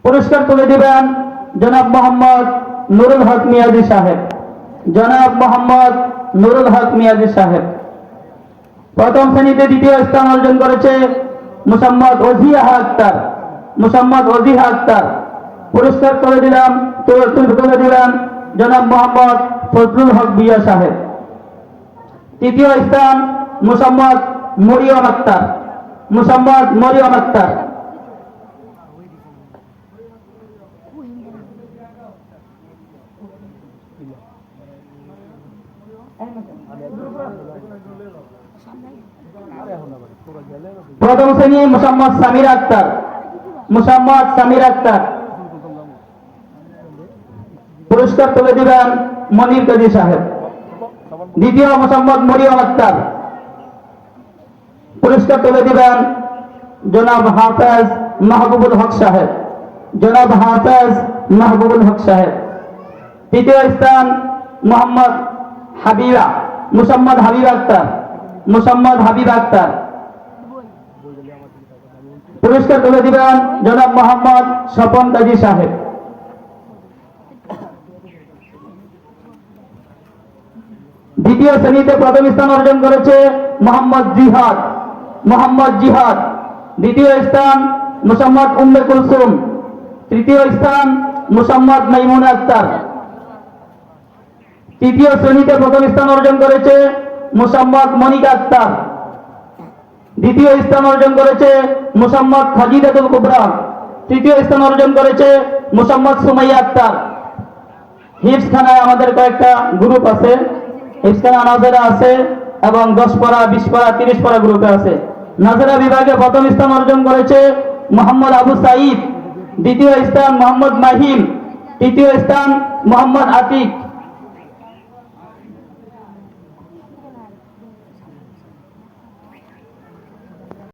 পুরস্কার তুলে দিবেন জনাব মোহাম্মদ নুরুল হক মিয়াজি সাহেব। জনাব মোহাম্মদ নুরুল হক মিয়াজি সাহেব। প্রথম শ্রেণীতে দ্বিতীয় স্থান অর্জন করেছে মোসাম্মদ ওজিহা আক্তার। মোসাম্মদ ওজিহা আক্তার। পুরস্কার তুলে দিলেন জনাব মোহাম্মদ ফজলুল হক বিয়া সাহেব। তৃতীয় স্থান মোসাম্মদ মরিয়ম আক্তার। মোসাম্মদ মরিয়ম আক্তার। প্রথম শ্রেণী মোসাম্মদ সামির আক্তার। মোসাম্মদ সামির আক্তার। পুরস্কার তুলে দিবেন মনির কাজী সাহেব। দ্বিতীয় মোসাম্মদ মরিয়ম আক্তার। পুরস্কার তুলে দিবেন জনাব হাফেজ মাহবুবুল হক সাহেব। জনাব হাফেজ মাহবুবুল হক সাহেব। তৃতীয় স্থান মোহাম্মদ হাবিবা। মোসাম্মদ হাবিব আক্তার। মোসাম্মদ হাবিব আক্তার। পুরস্কার তুলে দিবেন জনাব মোহাম্মদ স্বপন কাজী সাহেব। দ্বিতীয় শ্রেণীতে প্রথম স্থান অর্জন করেছে মোহাম্মদ জিহাদ। মোহাম্মদ জিহাদ। দ্বিতীয় স্থান মোসাম্মদ উম্মে কুলসুম। তৃতীয় স্থান মোসাম্মদ মাইমুনা আক্তার। তৃতীয় শ্রেণীতে প্রথম স্থান অর্জন করেছে মোসাম্মদ মনিকা আক্তার। দ্বিতীয় স্থান অর্জন করেছে মোসাম্মদ খাজিদাতুল কুবরা। তৃতীয় স্থান অর্জন করেছে মোসাম্মদ সুমাইয়া আক্তার। হিফজখানায় আমাদের কয়েকটা গ্রুপ আছে। হিফজখানা নাজেরা আছে এবং 10 পারা 20 পারা 30 পারা গ্রুপে আছে। নাজেরা বিভাগে প্রথম স্থান অর্জন করেছে মোহাম্মদ আবু সাঈদ। দ্বিতীয় স্থান মোহাম্মদ মাহিম। তৃতীয় স্থান মোহাম্মদ আতিক।